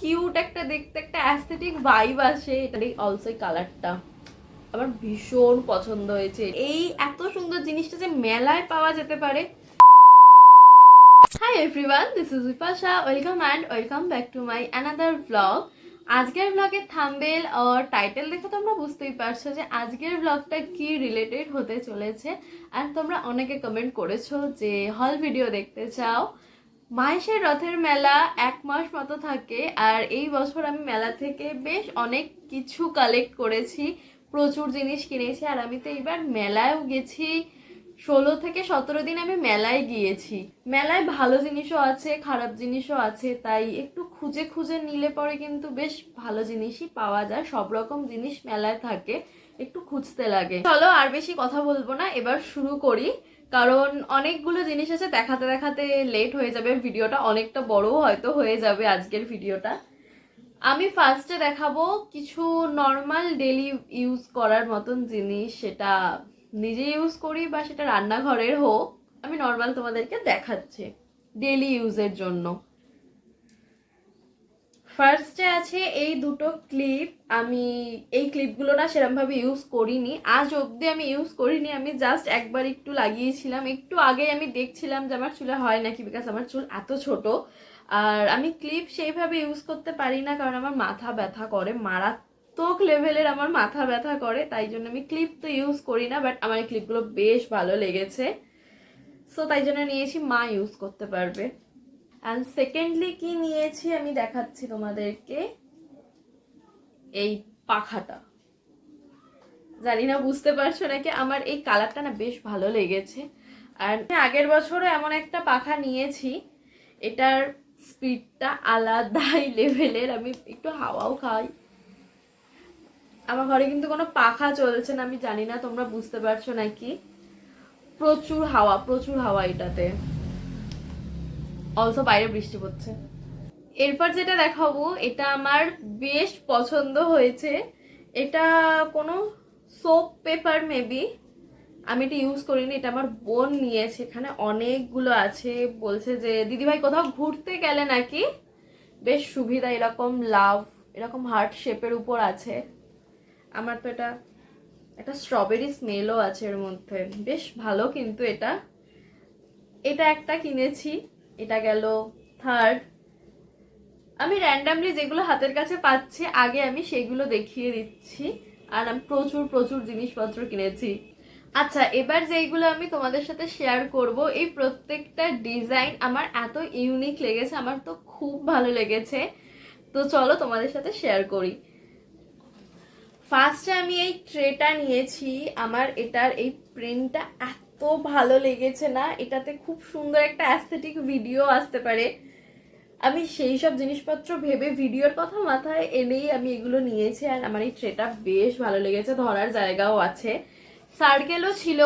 Cute একটা দেখতে, একটা অ্যাস্থেটিক ভাইব আসে। এটার অলসো কালারটা আমার ভীষণ পছন্দ হয়েছে। এই এত সুন্দর জিনিসটা যে মেলায় পাওয়া যেতে পারে। Hi everyone, this is Bipasha. Welcome and welcome back to my another blog. আজকের ব্লগের থাম্বনেল আর টাইটেল দেখে তোমরা বুঝতেই পারছো যে আজকের ব্লগটা কি রিলেটেড হতে চলেছে। আর তোমরা অনেকে কমেন্ট করেছো যে হল ভিডিও দেখতে চাও। মাহেশের রথের মেলা 1 মাস মতো থাকে, আর এই বছর আমি মেলা থেকে বেশ অনেক কিছু কালেক্ট করেছি, প্রচুর জিনিস কিনেছি। আর আমি তো এইবার মেলায়ও গেছি, 16 থেকে 17 দিন আমি মেলায় গিয়েছি। মেলায় ভালো জিনিসও আছে, খারাপ জিনিসও আছে, তাই একটু খুঁজে খুঁজে নিলে পরে কিন্তু বেশ ভালো জিনিসই পাওয়া যায়। সব রকম জিনিস মেলায় থাকে, একটু খুঁজতে লাগে। চলো আর বেশি কথা বলবো না, এবার শুরু করি। কারণ অনেকগুলো জিনিস আছে, দেখাতে দেখাতে লেট হয়ে যাবে, ভিডিওটা অনেকটা বড়ও হয়তো হয়ে যাবে আজকের ভিডিওটা। আমি ফার্স্টে দেখাবো কিছু নর্মাল ডেলি ইউজ করার মতন জিনিস, সেটা নিজে ইউজ করি বা সেটা রান্নাঘরের হোক, আমি নর্মাল তোমাদেরকে দেখাচ্ছি ডেলি ইউজের জন্য। ফার্স্টে আছে এই দুটো ক্লিপ। আমি এই ক্লিপগুলো না সেরকমভাবে ইউজ করিনি, আজ অবধি আমি ইউজ করিনি। আমি জাস্ট একবার একটু লাগিয়েছিলাম, একটু আগে আমি দেখছিলাম যে আমার চুলে হয় নাকি, বিকজ আমার চুল এত ছোট। আর আমি ক্লিপ সেইভাবে ইউজ করতে পারি না, কারণ আমার মাথা ব্যথা করে, মারাত্মক লেভেলের আমার মাথা ব্যথা করে, তাই জন্য আমি ক্লিপ তো ইউজ করি না। বাট আমার এই ক্লিপগুলো বেশ ভালো লেগেছে, সো তাই জন্য নিয়েছি, মা ইউজ করতে পারবে। অ্যান্ড সেকেন্ডলি কি নিয়েছি আমি দেখাচ্ছি তোমাদেরকে, এই পাখাটা। জানি না বুঝতে পারছো নাকি, আমার এই কালারটা না বেশ ভালো লেগেছে। আর আগের বছরও এমন একটা পাখা নিয়েছি, এটার স্পিডটা আলাদাই লেভেলের। আমি একটু হাওয়াও খাই, আমার ঘরে কিন্তু কোনো পাখা চলছে না, আমি জানি না তোমরা বুঝতে পারছো নাকি। প্রচুর হাওয়া, প্রচুর হাওয়া এটাতে। অলসো বাইরে বৃষ্টি পড়ছে। এরপর যেটা দেখাবো, এটা আমার বেশ পছন্দ হয়েছে। এটা কোনো সোপ পেপার মেবি, আমি এটা ইউজ করিনি, এটা আমার বোন নিয়েছে। এখানে অনেকগুলো আছে, বলছে যে দিদিভাই কোথাও ঘুরতে গেলে নাকি বেশ সুবিধা। এরকম লাভ, এরকম হার্ট শেপের উপর আছে। আমার তো এটা একটা স্ট্রবেরি স্মেলও আছে এর মধ্যে, বেশ ভালো কিন্তু এটা। এটা একটা কিনেছি, এটা গেল থার্ড। আমি র্যান্ডামলি যেগুলো হাতের কাছে পাচ্ছি আগে আমি সেগুলো দেখিয়ে দিচ্ছি। আর আমি প্রচুর প্রচুর জিনিসপত্র কিনেছি। আচ্ছা, এবার যেইগুলো আমি তোমাদের সাথে শেয়ার করব, এই প্রত্যেকটা ডিজাইন আমার এত ইউনিক লেগেছে, আমার তো খুব ভালো লেগেছে। তো চলো তোমাদের সাথে শেয়ার করি। ফার্স্টে আমি এই ট্রেটা নিয়েছি। আমার এটার এই প্রিন্টটা এত ভালো লেগেছে না, এটাতে খুব সুন্দর একটা অ্যাস্থেটিক ভিডিও আসতে পারে। আমি সেই সব জিনিসপত্র ভেবে ভিডিওর কথা মাথায় এনেই আমি এগুলো নিয়েছি। আর আমার এই ট্রেটা বেশ ভালো লেগেছে, ধরার জায়গাও আছে। সার্কেলও ছিল,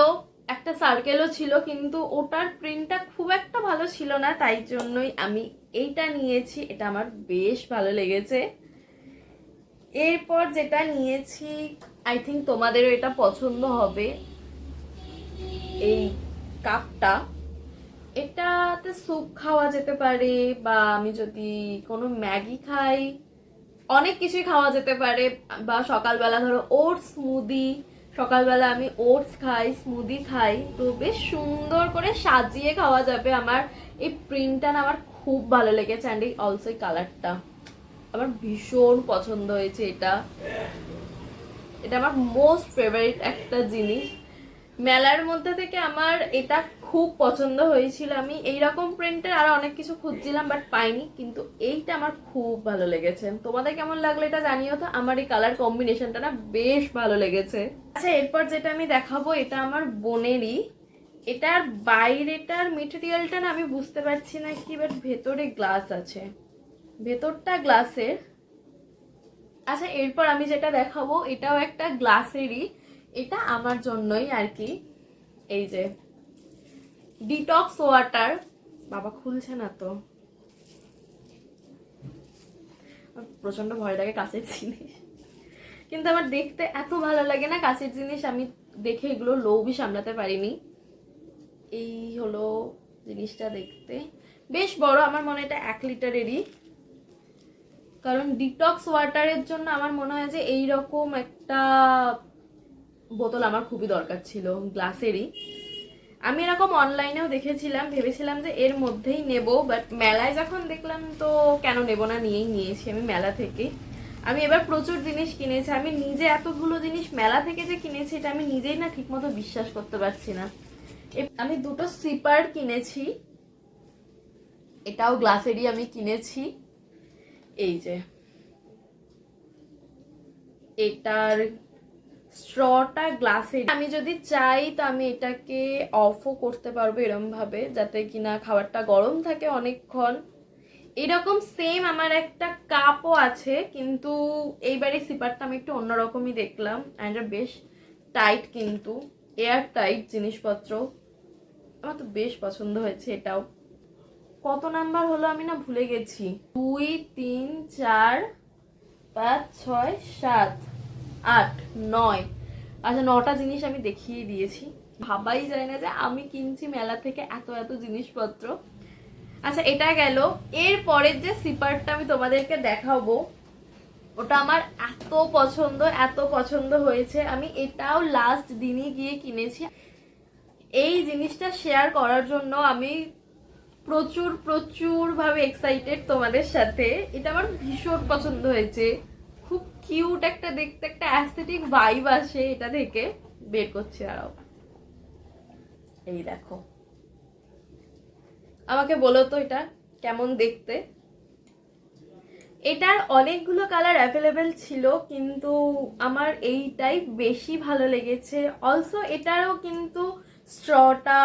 একটা সার্কেলও ছিল, কিন্তু ওটার প্রিন্টটা খুব একটা ভালো ছিল না, তাই জন্যই আমি এইটা নিয়েছি। এটা আমার বেশ ভালো লেগেছে। এরপর যেটা নিয়েছি, আই থিঙ্ক তোমাদেরও এটা পছন্দ হবে, এই কাপটা। এটাতে স্যুপ খাওয়া যেতে পারে, বা আমি যদি কোনো ম্যাগি খাই, অনেক কিছুই খাওয়া যেতে পারে। বা সকালবেলা ধরো ওটস স্মুদি, সকালবেলা আমি ওটস খাই, স্মুদি খাই, তো বেশ সুন্দর করে সাজিয়ে খাওয়া যাবে। আমার এই প্রিন্টটা না আমার খুব ভালো লেগেছে, অ্যান্ড এই অলসো এই কালারটা আমার ভীষণ পছন্দ হয়েছে। এটা এটা আমার মোস্ট ফেভারিট একটা জিনিস মেলার মধ্যে থেকে, আমার এটা খুব পছন্দ হয়েছিল। আমি এইরকম প্রিন্টের আরো অনেক কিছু খুঁজছিলাম বাট পাইনি, কিন্তু এইটা আমার খুব ভালো লেগেছে। তোমাদের কেমন লাগলো এটা জানিও তো, আমার এই কালার কম্বিনেশনটা না বেশ ভালো লেগেছে। আচ্ছা, এরপর যেটা আমি দেখাবো, এটা আমার বোনেরই। এটার বাইরেটার মেটেরিয়ালটা না আমি বুঝতে পারছি না কি, বাট ভেতরে গ্লাস আছে, ভেতরটা গ্লাসের। আচ্ছা, এরপর আমি যেটা দেখাবো এটাও একটা গ্লাসেরই, এটা আমার জন্যই আর কি। এই যে ডিটক্স ওয়াটার, বাবা খুলছে না তো, প্রচন্ড ভয় লাগে কাঁচের জিনিস, কিন্তু আমার দেখতে এত ভালো লাগে না কাঁচের জিনিস, আমি দেখে এগুলো লোভই সামলাতে পারিনি। এই হলো জিনিসটা, দেখতে বেশ বড়, আমার মনে হয় এটা 1 লিটারেরই। কারণ ডিটক্স ওয়াটারের জন্য আমার মনে হয় যে এইরকম একটা বোতল আমার খুবই দরকার ছিল, গ্লাসেরই। আমি এরকম অনলাইনেও দেখেছিলাম, ভেবেছিলাম যে এর মধ্যেই নেব, বাট মেলায় যখন দেখলাম তো কেন নেব না, নিয়েই নিয়েছি আমি মেলা থেকে। আমি এবার প্রচুর জিনিস কিনেছি, আমি নিজে এতগুলো জিনিস মেলা থেকে যে কিনেছি এটা আমি নিজেই না ঠিকমতো বিশ্বাস করতে পারছি না। আমি দুটো সিপার কিনেছি, এটাও গ্লাসেরই আমি কিনেছি। এই যে এটার স্ট্রটা গ্লাসের, আমি যদি চাই তো আমি এটাকে অফও করতে পারবো এরকম ভাবে যাতে কিনা খাবারটা গরম থাকে অনেকক্ষণ। এরকম সেম আমার একটা কাপও আছে, কিন্তু এইবারে সিপারটা আমি একটু অন্যরকমই দেখলাম, অ্যান্ড বেশ টাইট, কিন্তু এয়ার টাইট জিনিসপত্র। আমার তো বেশ পছন্দ হয়েছে এটাও। কত নাম্বার হলো আমি না ভুলে গেছি, 2 3 4 5 6 7 8 9। আচ্ছা 9টা জিনিস আমি দেখিয়ে দিয়েছি। ভাবাই যায় না যে আমি কিনছি মেলা থেকে এত এত জিনিসপত্র। আচ্ছা এটা গেল। এর পরের যে সিপারটা আমি তোমাদেরকে দেখাবো ওটা আমার এত পছন্দ হয়েছে, আমি এটাও লাস্ট দিনই গিয়ে কিনেছি। এই জিনিসটা শেয়ার করার জন্য আমি প্রচুর ভাবে এক্সাইটেড তোমাদের সাথে। এটা আমার ভীষণ পছন্দ হয়েছে, খুব কিউট একটা দেখতে, একটা অ্যাস্থেটিক ভাইব আসে এটা থেকে। বের করছি দাঁড়াও, এই দেখো, আমাকে বলো তো এটা কেমন দেখতে। এটার অনেকগুলো কালার অ্যাভেলেবেল ছিল, কিন্তু আমার এইটাই বেশি ভালো লেগেছে। অলসো এটারও কিন্তু স্ট্রটা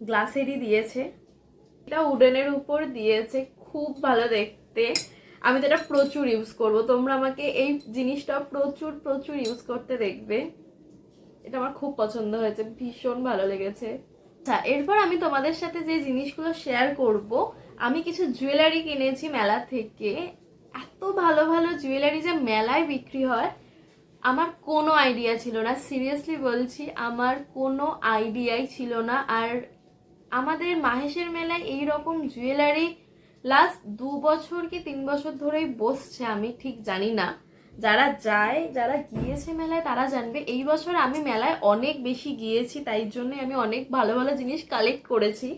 গ্লাসেরই দিয়েছে, এটা উডেনের উপর দিয়েছে, খুব ভালো দেখতে। আমি তো এটা প্রচুর ইউজ করবো, তোমরা আমাকে এই জিনিসটা প্রচুর ইউজ করতে দেখবে। এটা আমার খুব পছন্দ হয়েছে, ভীষণ ভালো লেগেছে। আচ্ছা এরপর আমি তোমাদের সাথে যে জিনিসগুলো শেয়ার করব, আমি কিছু জুয়েলারি কিনেছি মেলা থেকে। এত ভালো ভালো জুয়েলারি যে মেলায় বিক্রি হয় আমার কোনো আইডিয়া ছিল না, সিরিয়াসলি বলছি, আমার কোনো আইডিয়াই ছিল না। আর আমাদের মাহেশের মেলায় এই রকম জুয়েলারি লাস্ট 2 বছর কি 3 বছর ধরেই বসছে, আমি ঠিক জানি না। যারা যায়, যারা গিয়েছে মেলায় তারা জানবে। এই বছর আমি মেলায় অনেক বেশি গিয়েছি, তাই জন্য আমি অনেক ভালো ভালো জিনিস কালেক্ট করেছি।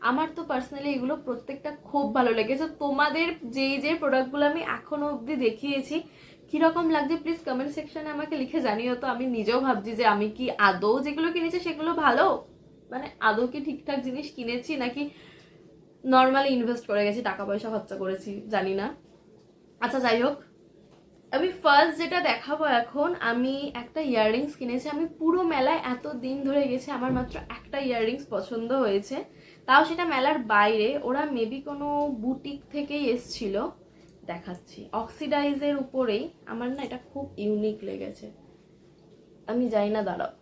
আমার তো পার্সোনালি এগুলো প্রত্যেকটা খুব ভালো লেগেছে। তোমাদের যে প্রোডাক্টগুলো আমি এখনো অবধি দেখিয়েছি কিরকম লাগছে প্লিজ কমেন্ট সেকশনে আমাকে লিখে জানিও তো। আমি নিজেও ভাবছি যে আমি কি আদৌ যেগুলো কিনেছি সেগুলো ভালো, মানে আদৌ কি ঠিকঠাক জিনিস কিনেছি নাকি নর্মালি ইনভেস্ট করে গেছি, টাকা পয়সা খরচা করেছি, জানি না। আচ্ছা যাই হোক, আমি ফার্স্ট যেটা দেখাবো এখন, আমি একটা ইয়াররিংস কিনেছি। আমি পুরো মেলায় এত দিন ধরে গেছি, আমার মাত্র একটা ইয়াররিংস পছন্দ হয়েছে, তাও সেটা মেলার বাইরে। ওরা মেবি কোনো বুটিক থেকেই এসছিল, দেখাচ্ছি, অক্সিডাইজের উপরেই। আমার না এটা খুব ইউনিক লেগেছে, আমি জানি না, দাঁড়াও।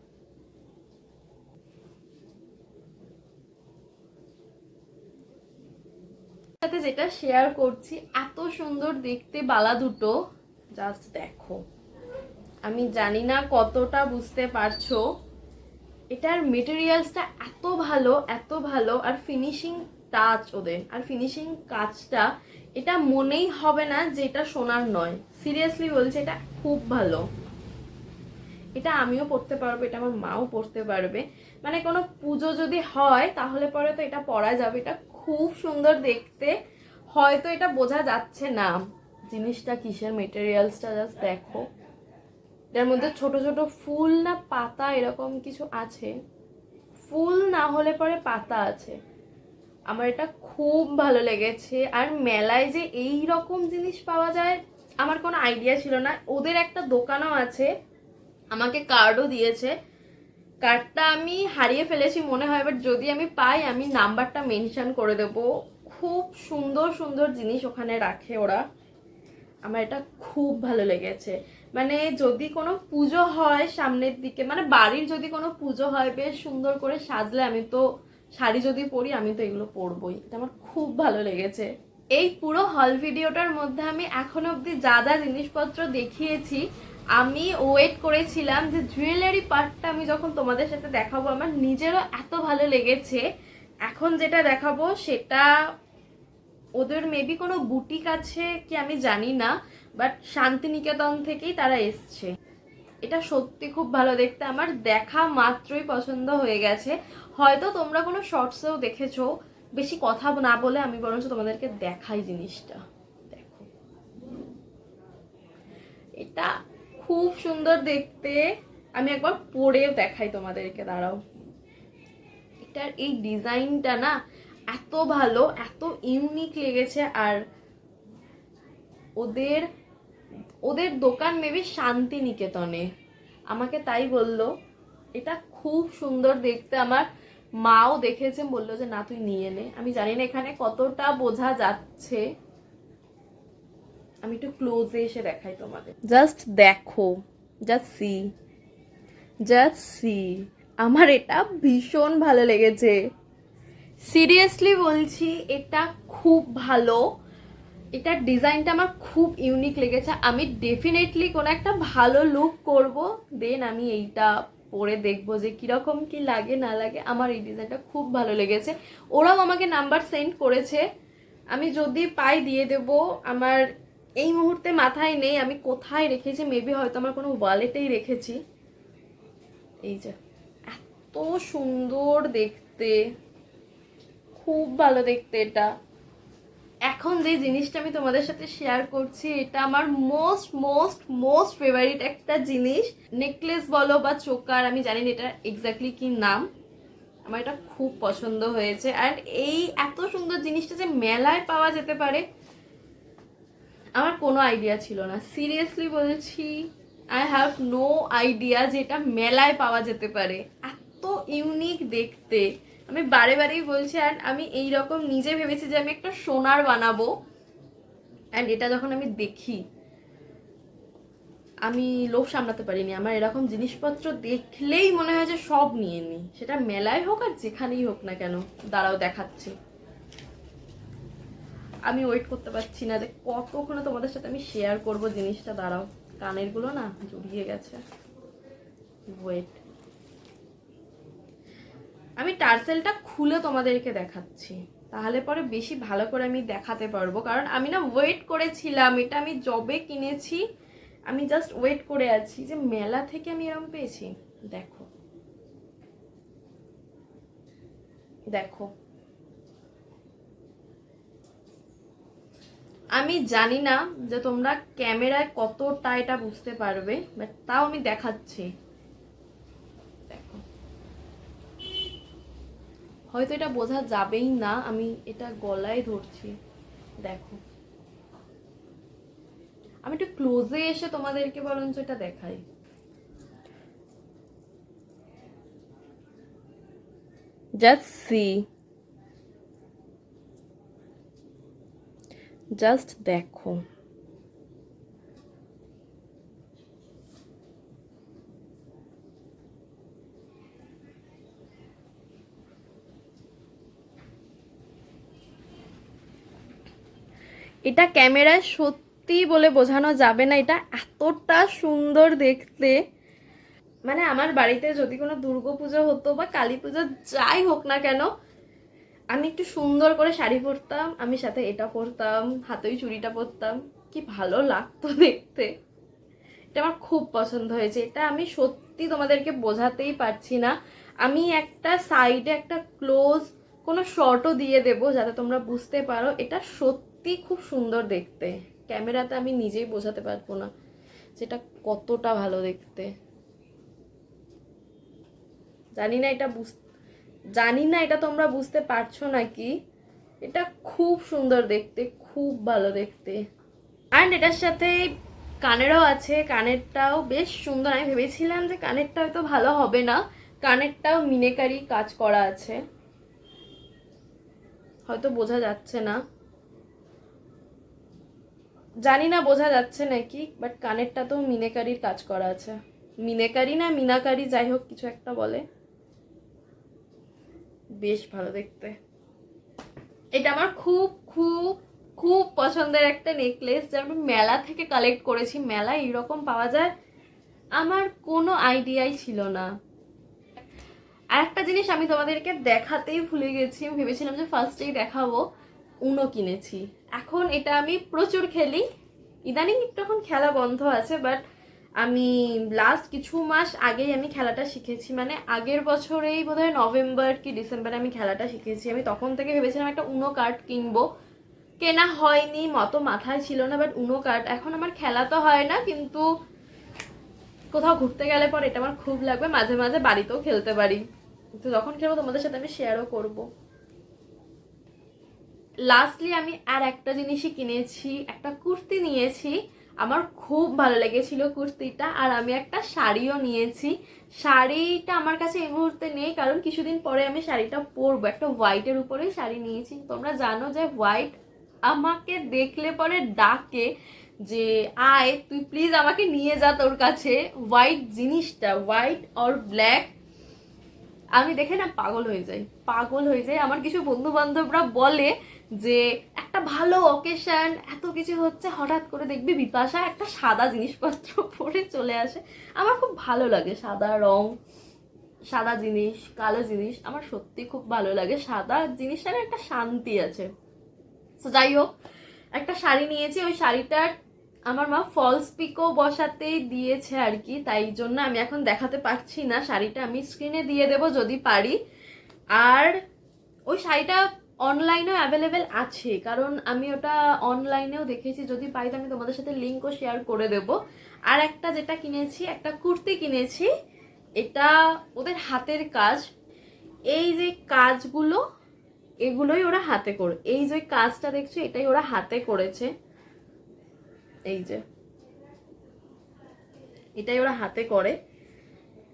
সাথে যেটা শেয়ার করছি, এত সুন্দর দেখতে বালা দুটো, জাস্ট দেখো। আমি জানি না কতটা বুঝতে পারছো, এটার মেটেরিয়ালসটা এত ভালো, আর ফিনিশিং টাচ ওদের, আর ফিনিশিং কাজটা, এটা মনেই হবে না যে এটা সোনার নয়। সিরিয়াসলি বলছি, এটা খুব ভালো। এটা আমিও পড়তে পারবো, এটা আমার মাও পড়তে পারবে, মানে কোনো পুজো যদি হয় তাহলে পরে তো এটা পরা যাবে। এটা খুব সুন্দর দেখতে, হয়তো এটা বোঝা যাচ্ছে না জিনিসটা কিসের, মেটেরিয়ালসটা জাস্ট দেখো। এটার মধ্যে ছোট ছোট ফুল না পাতা এরকম কিছু আছে, ফুল না হলে পরে পাতা আছে। আমার এটা খুব ভালো লেগেছে। আর মেলায় যে এই রকম জিনিস পাওয়া যায় আমার কোনো আইডিয়া ছিল না। ওদের একটা দোকানও আছে, আমাকে কার্ডও দিয়েছে, কার্ডটা আমি হারিয়ে ফেলেছি মনে হয়, বাট যদি আমি পাই আমি নাম্বারটা মেনশন করে দেবো। খুব সুন্দর সুন্দর জিনিস ওখানে রাখে ওরা, আমার এটা খুব ভালো লেগেছে। মানে যদি কোনো পুজো হয় সামনের দিকে, মানে বাড়ির যদি কোনো পুজো হয় বেশ সুন্দর করে সাজলে, আমি তো শাড়ি যদি পরি আমি তো এগুলো পরবই। এটা আমার খুব ভালো লেগেছে। এই পুরো হল ভিডিওটার মধ্যে আমি এখনো অবধি যা যা জিনিসপত্র দেখিয়েছি, আমি ওয়েট করেছিলাম যে জুয়েলারি পার্টটা আমি যখন তোমাদের সাথে দেখাবো। আমার নিজেরও এত ভালো লেগেছে। এখন যেটা দেখাবো সেটা ওদের মেবি কোনো বুটিক আছে কি আমি জানি না, বাট শান্তিনিকেতন থেকেই তারা এসছে। এটা সত্যি খুব ভালো দেখতে, আমার দেখা মাত্রই পছন্দ হয়ে গেছে। হয়তো তোমরা কোনো শর্টসেও দেখেছো। বেশি কথা না বলে আমি বরঞ্চ তোমাদেরকে দেখাই জিনিসটা। দেখো, এটা খুব সুন্দর দেখতে। আমি একবার পরেও দেখাই তোমাদেরকে, দাঁড়াও। এটার এই ডিজাইনটা না এত ভালো, এত ইউনিক লেগেছে। আর ওদের ওদের দোকান মেবি শান্তিনিকেতনে, আমাকে তাই বললো। এটা খুব সুন্দর দেখতে। আমার মাও দেখেছে, বললো যে না তুই নিয়ে নে। আমি জানি না এখানে কতটা বোঝা যাচ্ছে, আমি একটু ক্লোজে এসে দেখাই তোমাদের। জাস্ট দেখো, জাস্ট সি, জাস্ট সি। আমার এটা ভীষণ ভালো লেগেছে, সিরিয়াসলি বলছি। এটা খুব ভালো, এটার ডিজাইনটা আমার খুব ইউনিক লেগেছে। আমি ডেফিনেটলি কোনো একটা ভালো লুক করব, দেন আমি এইটা পরে দেখবো যে কিরকম কি লাগে না লাগে। আমার এই ডিজাইনটা খুব ভালো লেগেছে। ওরাও আমাকে নাম্বার সেন্ড করেছে, আমি যদি পাই দিয়ে দেব। আমার এই মুহূর্তে মাথায় নেই আমি কোথায় রেখেছি, মেবি হয়তো আমার কোনো ওয়ালেটেই রেখেছি। এই যে, এত সুন্দর দেখতে, খুব ভালো দেখতে এটা। এখন যে জিনিসটা আমি তোমাদের সাথে শেয়ার করছি, এটা আমার মোস্ট মোস্ট মোস্ট ফেভারিট একটা জিনিস। নেকলেস বলো বা চোকার, আমি জানি না এটা এক্স্যাক্টলি কি নাম, আমার এটা খুব পছন্দ হয়েছে। অ্যান্ড এই এত সুন্দর জিনিসটা যে মেলায় পাওয়া যেতে পারে আমার কোনো আইডিয়া ছিল না, সিরিয়াসলি বলছি। আই হ্যাভ নো আইডিয়া যে এটা মেলায় পাওয়া যেতে পারে। এত ইউনিক দেখতে, আমি বারে বারেই বলছি। অ্যান্ড আমি এইরকম নিজে ভেবেছি যে আমি একটা সোনার বানাবো, অ্যান্ড এটা যখন আমি দেখি আমি লোভ সামলাতে পারিনি। আমার এরকম জিনিসপত্র দেখলেই মনে হয় যে সব নিয়ে নিই, সেটা মেলায় হোক আর যেখানেই হোক না কেন। দাঁড়াও দেখাচ্ছি, আমি ওয়েট করতে পারছি না যে কতক্ষণে তোমাদের সাথে আমি শেয়ার করব জিনিসটা। দাঁড়াও, কানের গুলো না জড়িয়ে গেছে, ওয়েট। আমি টার্সেলটা খুলে তোমাদেরকে দেখাচ্ছি, তাহলে পরে বেশি ভালো করে আমি দেখাতে পারবো। কারণ আমি না ওয়েট করেছিলাম, এটা আমি জবে কিনেছি, আমি জাস্ট ওয়েট করে আছি যে মেলা থেকে আমি এরকম পেয়েছি। দেখো দেখো, আমি জানি না যে তোমরা ক্যামেরায় কতটা এটা বুঝতে পারবে, বাট তাও আমি দেখাচ্ছি। দেখো, হয়তো এটা বোঝা যাবেই না, আমি এটা গলায় ধরছি। দেখো, আমি একটু ক্লোজে এসে তোমাদেরকে বরঞ্চ এটা দেখাই। জাস্ট সি, জাস্ট দেখো। এটা ক্যামেরায় সত্যি বলে বোঝানো যাবে না, এটা এতটা সুন্দর দেখতে। মানে আমার বাড়িতে যদি কোনো দুর্গাপুজো হতো বা কালী পুজো যাই হোক না কেন, আমি একটু সুন্দর করে শাড়ি পরতাম, আমি সাথে এটা পরতাম, হাতে ওই চুড়িটা পরতাম, কি ভালো লাগতো দেখতে। এটা আমার খুব পছন্দ হয়েছে। এটা আমি সত্যি তোমাদেরকে বোঝাতেই পারছি না। আমি একটা সাইডে একটা ক্লোজ কোনো শর্টও দিয়ে দেব যাতে তোমরা বুঝতে পারো। এটা সত্যি খুব সুন্দর দেখতে, ক্যামেরাতে আমি নিজেই বোঝাতে পারবো না যেটা কতটা ভালো দেখতে। জানি না এটা জানি না এটা তোমরা বুঝতে পারছো নাকি। এটা খুব সুন্দর দেখতে, খুব ভালো দেখতে। অ্যান্ড এটার সাথে কানেরও আছে, কানেরটাও বেশ সুন্দর। আমি ভেবেছিলাম যে কানেরটা হয়তো ভালো হবে না, কানেরটাও মিনেকারি কাজ করা আছে, হয়তো বোঝা যাচ্ছে না, জানি না বোঝা যাচ্ছে নাকি, বাট কানেরটা তো মিনেকারির কাজ করা আছে। মিনেকারি না মিনাকারি, যাই হোক কিছু একটা বলে, বেশ ভালো দেখতে। এটা আমার খুব খুব খুব পছন্দের একটা নেকলেস, যা আমি মেলা থেকে কালেক্ট করেছি। মেলায় এরকম পাওয়া যায় আমার কোনো আইডিয়াই ছিল না। আর একটা জিনিস আমি তোমাদেরকে দেখাতেই ভুলে গেছি, আমি ভেবেছিলাম যে ফার্স্টেই দেখাবো। উনো কিনেছি। এখন এটা আমি প্রচুর খেলি, ইদানিং একটু এখন খেলা বন্ধ আছে, বাট আমি লাস্ট কিছু মাস আগেই আমি খেলাটা শিখেছি, মানে আগের বছরেই বোধহয় নভেম্বর কি ডিসেম্বরে আমি খেলাটা শিখেছি। আমি তখন থেকে ভেবেছিলাম একটা উনো কার্ড কিনবো, কেনা হয়নি, মতো মাথায় ছিল না, বাট উনো কার্ড এখন আমার খেলা তো হয় না, কিন্তু কোথাও ঘুরতে গেলে পর এটা আমার খুব লাগবে, মাঝে মাঝে বাড়িতেও খেলতে পারি, তো যখন খেলবো তোমাদের সাথে আমি শেয়ারও করবো। লাস্টলি আমি আর একটা জিনিসই কিনেছি, একটা কুর্তি নিয়েছি, আমার খুব ভালো লেগেছিল কুর্তিটা। আর আমি একটা শাড়িও নিয়েছি। শাড়িটা আমার কাছে এই মুহূর্তে নেই, কারণ কিছুদিন পরে আমি শাড়িটা পরবো। একটা হোয়াইটের উপরেই শাড়ি নিয়েছি। তোমরা জানো যে হোয়াইট আমাকে দেখলে পরে ডাকে যে আয় তুই প্লিজ আমাকে নিয়ে যা তোর কাছে। হোয়াইট জিনিসটা, হোয়াইট অর ব্ল্যাক, আমি দেখে না পাগল হয়ে যাই, পাগল হয়ে যাই। আমার কিছু বন্ধু বান্ধবরা বলে যে একটা ভালো অকেশন, এত কিছু হচ্ছে, হঠাৎ করে দেখবি বিপাশা একটা সাদা জিনিসপত্র পরে চলে আসে। আমার খুব ভালো লাগে সাদা রং, সাদা জিনিস, কালো জিনিস আমার সত্যি খুব ভালো লাগে। সাদা জিনিসটার একটা শান্তি আছে। তো যাই হোক, একটা শাড়ি নিয়েছি, ওই শাড়িটার আমার মা ফলস পিকও বসাতে দিয়েছে আর কি, তাই জন্য আমি এখন দেখাতে পারছি না শাড়িটা, আমি স্ক্রিনে দিয়ে দেব যদি পারি। আর ওই শাড়িটা অনলাইনেও অ্যাভেলেবেল আছে, কারণ আমি ওটা অনলাইনেও দেখেছি, যদি পাই তো আমি তোমাদের সাথে লিঙ্কও শেয়ার করে দেব। আর একটা যেটা কিনেছি, একটা কুর্তি কিনেছি, এটা ওদের হাতের কাজ। এই যে কাজগুলো, এগুলোই ওরা হাতে করে, এই যে কাজটা দেখছো এটাই ওরা হাতে করেছে, এই যে এটাই ওরা হাতে করে।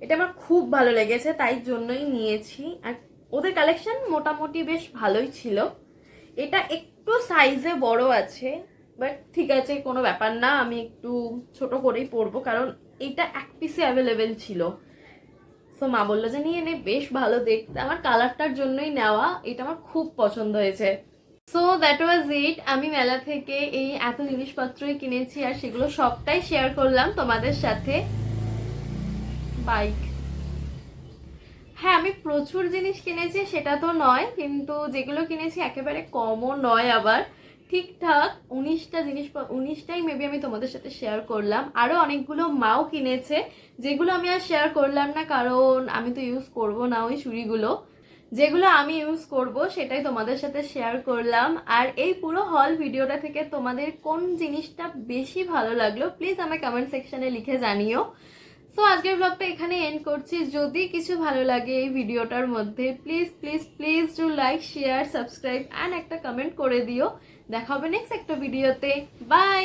এটা আমার খুব ভালো লেগেছে, তাই জন্যই নিয়েছি। আর ওদের কালেকশন মোটামুটি বেশ ভালোই ছিল। এটা একটু সাইজে বড় আছে, বাট ঠিক আছে, কোনো ব্যাপার না, আমি একটু ছোট করেই পরবো, কারণ এটা এক পিসে অ্যাভেলেবেল ছিল। সো মা বললো যে নিয়ে নে, বেশ ভালো দেখতে, আমার কালারটার জন্যই নেওয়া, এটা আমার খুব পছন্দ হয়েছে। সো দ্যাট ওয়াজ ইট। আমি মেলা থেকে এই এত জিনিসপত্রই কিনেছি, আর সেগুলো সবটাই শেয়ার করলাম তোমাদের সাথে। বাইক, হ্যাঁ আমি প্রচুর জিনিস কিনেছি সেটা তো নয়, কিন্তু যেগুলো কিনেছি একেবারে কমও নয়, আবার ঠিকঠাক 19টা জিনিস, 19টাই মেবি আমি তোমাদের সাথে শেয়ার করলাম। আরও অনেকগুলো মাও কিনেছে, যেগুলো আমি আর শেয়ার করলাম না, কারণ আমি তো ইউজ করব না ওই চুড়িগুলো। যেগুলো আমি ইউজ করব সেটাই তোমাদের সাথে শেয়ার করলাম। আর এই পুরো হল ভিডিওটা থেকে তোমাদের কোন জিনিসটা বেশি ভালো লাগলো প্লিজ আমায় কমেন্ট সেকশনে লিখে জানিও। সো আজকের ব্লগটা এখানে এন্ড করছি। যদি কিছু ভালো লাগে এই ভিডিওটার মধ্যে please please please do like, share, subscribe and একটা কমেন্ট করে দিও। দেখা হবে নেক্সট একটা ভিডিওতে। বাই।